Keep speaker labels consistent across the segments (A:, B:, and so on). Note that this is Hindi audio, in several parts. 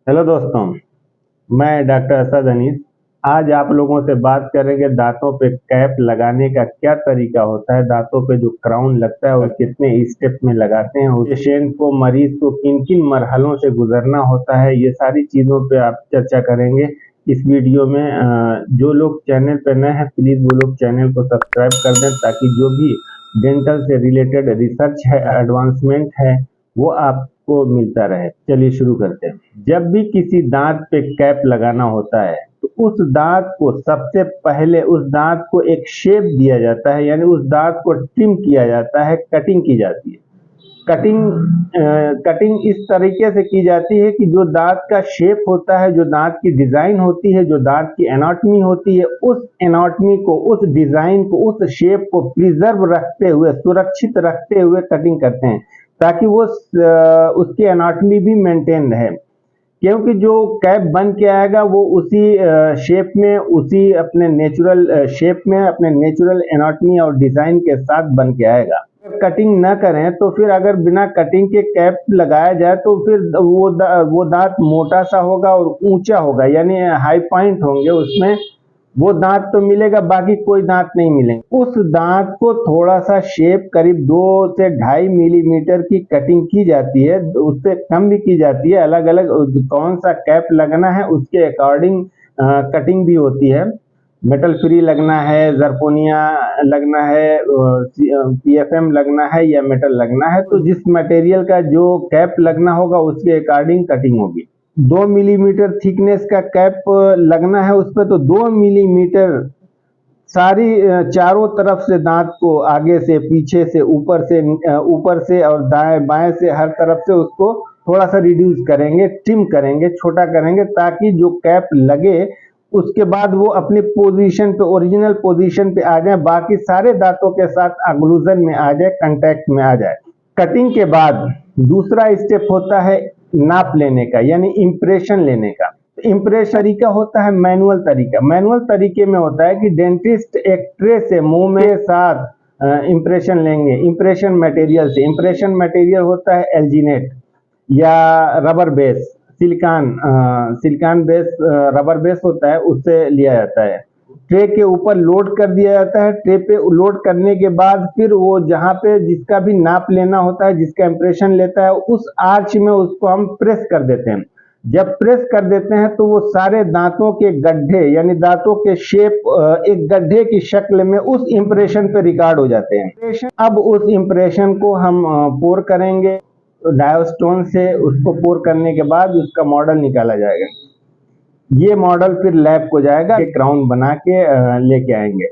A: हेलो दोस्तों, मैं डॉक्टर असद अनीस। आज आप लोगों से बात करेंगे दांतों पे कैप लगाने का क्या तरीका होता है, दांतों पे जो क्राउन लगता है वो कितने स्टेप में लगाते हैं, उस पेशेंट को मरीज को किन किन मरहलों से गुजरना होता है, ये सारी चीज़ों पे आप चर्चा करेंगे इस वीडियो में। जो लोग चैनल पे नए हैं प्लीज़ वो लोग चैनल को सब्सक्राइब कर दें ताकि जो भी डेंटल से रिलेटेड रिसर्च है, एडवांसमेंट है, वो आपको मिलता रहे। चलिए शुरू करते हैं। जब भी किसी दांत पे कैप लगाना होता है तो उस दांत को सबसे पहले उस दांत को एक शेप दिया जाता है, यानी उस दांत को ट्रिम किया जाता है, कटिंग की जाती है। कटिंग इस तरीके से की जाती है कि जो दांत का शेप होता है, जो दांत की डिजाइन होती है, जो दांत की एनाटॉमी होती है, उस एनाटॉमी को, उस डिजाइन को, उस शेप को प्रिजर्व रखते हुए, सुरक्षित रखते हुए कटिंग करते हैं ताकि वो उसकी एनाटॉमी भी मेंटेन रहे। क्योंकि जो कैप बन के आएगा वो उसी शेप में, उसी अपने नेचुरल शेप में, अपने नेचुरल एनाटॉमी और डिजाइन के साथ बन के आएगा। कटिंग ना करें तो फिर अगर बिना कटिंग के कैप लगाया जाए तो फिर वो दांत मोटा सा होगा और ऊंचा होगा, यानी हाई पॉइंट होंगे उसमें। वो दांत तो मिलेगा, बाकी कोई दांत नहीं मिलेंगे। उस दांत को थोड़ा सा शेप करीब 2 से 2.5 मिलीमीटर की कटिंग की जाती है, उससे कम भी की जाती है। अलग अलग कौन सा कैप लगना है उसके अकॉर्डिंग कटिंग भी होती है। मेटल फ्री लगना है, जरकोनिया लगना है, पीएफएम लगना है या मेटल लगना है, तो जिस मटेरियल का जो कैप लगना होगा उसके अकॉर्डिंग कटिंग होगी। 2 मिलीमीटर थिकनेस का कैप लगना है उस पर, तो 2 मिलीमीटर सारी चारों तरफ से दांत को, आगे से, पीछे से, ऊपर से और दाएं बाएं से, हर तरफ से उसको थोड़ा सा रिड्यूस करेंगे, ट्रिम करेंगे, छोटा करेंगे ताकि जो कैप लगे उसके बाद वो अपनी पोजीशन पे, ओरिजिनल पोजीशन पे आ जाए, बाकी सारे दांतों के साथ अग्लूजन में आ जाए, कांटेक्ट में आ जाए। कटिंग के बाद दूसरा स्टेप होता है नाप लेने का, यानी इंप्रेशन लेने का। इंप्रेशन तरीका होता है मैनुअल तरीका। मैनुअल तरीके में होता है कि डेंटिस्ट एक ट्रे से मुंह में साथ इंप्रेशन लेंगे, इंप्रेशन मटेरियल से। इंप्रेशन मटेरियल होता है एल्जीनेट या rubber base, silicon base, rubber base होता है, उससे लिया जाता है। ट्रे के ऊपर लोड कर दिया जाता है। ट्रे पे लोड करने के बाद फिर वो जहाँ पे जिसका भी नाप लेना होता है, जिसका इंप्रेशन लेता है, उस आर्च में उसको हम प्रेस कर देते हैं। जब प्रेस कर देते हैं तो वो सारे दांतों के गड्ढे, यानी दांतों के शेप एक गड्ढे की शक्ल में उस इंप्रेशन पे रिकॉर्ड हो जाते हैं। अब उस इंप्रेशन को हम पोर करेंगे डायोस्टोन से। उसको पोर करने के बाद उसका मॉडल निकाला जाएगा। ये मॉडल फिर लैब को जाएगा, क्राउन बना के लेके आएंगे।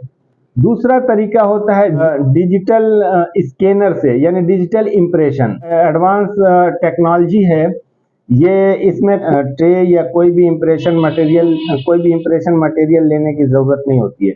A: दूसरा तरीका होता है डिजिटल स्कैनर से, यानी डिजिटल इंप्रेशन। एडवांस टेक्नोलॉजी है ये। इसमें ट्रे या कोई भी इंप्रेशन मटेरियल लेने की जरूरत नहीं होती है।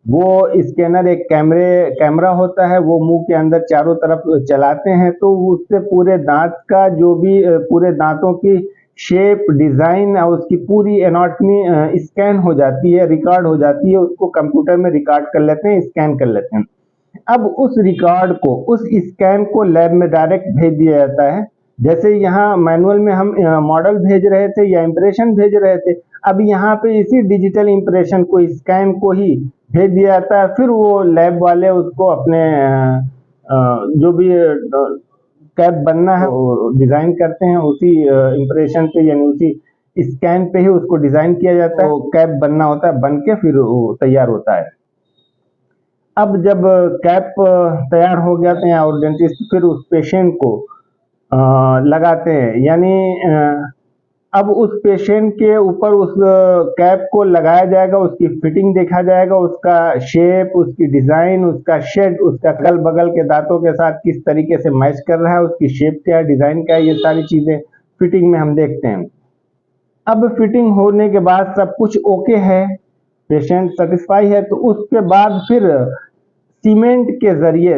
A: वो स्कैनर एक कैमरा होता है, वो मुंह के अंदर चारों तरफ चलाते हैं तो उससे पूरे दांत का जो भी पूरे दांतों की शेप, डिजाइन और उसकी पूरी एनाटॉमी स्कैन हो जाती है, रिकॉर्ड हो जाती है। उसको कंप्यूटर में रिकॉर्ड कर लेते हैं, स्कैन कर लेते हैं। अब उस रिकॉर्ड को, उस स्कैन को लैब में डायरेक्ट भेज दिया जाता है। जैसे यहाँ मैनुअल में हम मॉडल भेज रहे थे या इंप्रेशन भेज रहे थे, अब यहाँ पे इसी डिजिटल इंप्रेशन को, स्कैन को ही भेज दिया जाता है। फिर वो लैब वाले उसको अपने जो भी कैप बनना है वो डिजाइन करते हैं, उसी इंप्रेशन पे, यानी उसी स्कैन पे ही उसको डिजाइन किया जाता है। वो कैप बनना होता है, बन के फिर वो तैयार होता है। अब जब कैप तैयार हो जाते हैं और डेंटिस्ट फिर उस पेशेंट को लगाते हैं, यानी अब उस पेशेंट के ऊपर उस कैप को लगाया जाएगा, उसकी फिटिंग देखा जाएगा, उसका शेप, उसकी डिजाइन, उसका शेड, उसका अगल बगल के दांतों के साथ किस तरीके से मैच कर रहा है, उसकी शेप क्या है, डिजाइन क्या है, ये सारी चीजें फिटिंग में हम देखते हैं। अब फिटिंग होने के बाद सब कुछ ओके है, पेशेंट सेटिस्फाई है, तो उसके बाद फिर सीमेंट के जरिए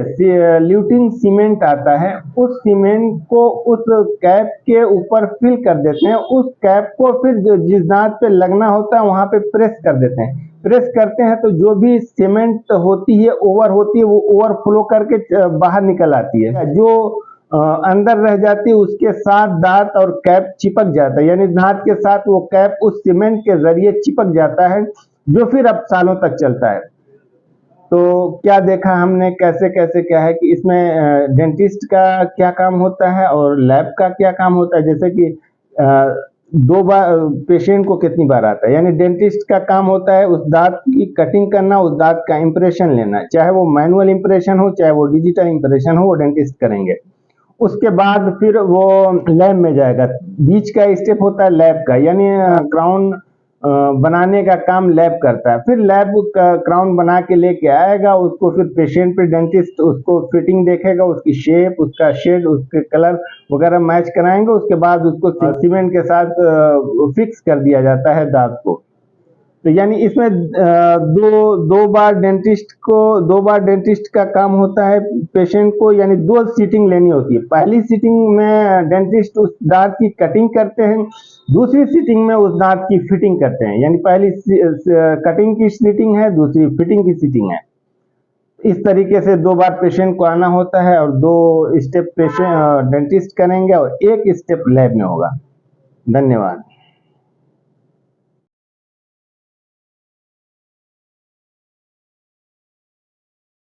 A: ल्यूटिन सीमेंट आता है, उस सीमेंट को उस कैप के ऊपर फिल कर देते हैं। उस कैप को फिर जिस दांत पे लगना होता है वहां पे प्रेस कर देते हैं। प्रेस करते हैं तो जो भी सीमेंट होती है, ओवर होती है, वो ओवरफ्लो करके बाहर निकल आती है। जो अंदर रह जाती है, उसके साथ दांत और कैप चिपक जाता है, यानी दांत के साथ वो कैप उस सीमेंट के जरिए चिपक जाता है, जो फिर अब सालों तक चलता है। तो क्या देखा हमने, कैसे कैसे क्या है कि इसमें डेंटिस्ट का क्या काम होता है और लैब का क्या काम होता है। जैसे कि दो बार पेशेंट को कितनी बार आता है, यानी डेंटिस्ट का काम होता है उस दांत की कटिंग करना, उस दांत का इंप्रेशन लेना, चाहे वो मैनुअल इंप्रेशन हो चाहे वो डिजिटल इंप्रेशन हो, वो डेंटिस्ट करेंगे। उसके बाद फिर वो लैब में जाएगा। बीच का स्टेप होता है लैब का, यानी क्राउन बनाने का काम लैब करता है। फिर लैब क्राउन बना के लेके आएगा उसको, फिर पेशेंट पे डेंटिस्ट उसको फिटिंग देखेगा, उसकी शेप, उसका शेड, उसके कलर वगैरह मैच कराएंगे। उसके बाद उसको सीमेंट के साथ फिक्स कर दिया जाता है दांत को। तो यानी इसमें दो बार डेंटिस्ट का काम होता है पेशेंट को, यानी 2 सीटिंग लेनी होती है। पहली सीटिंग में डेंटिस्ट उस दांत की कटिंग करते हैं, दूसरी सीटिंग में उस दांत की फिटिंग करते हैं। यानी पहली कटिंग की सीटिंग है, दूसरी फिटिंग की सीटिंग है। इस तरीके से 2 बार पेशेंट को आना होता है और 2 स्टेप पेशेंट डेंटिस्ट करेंगे और 1 स्टेप लैब में होगा। धन्यवाद।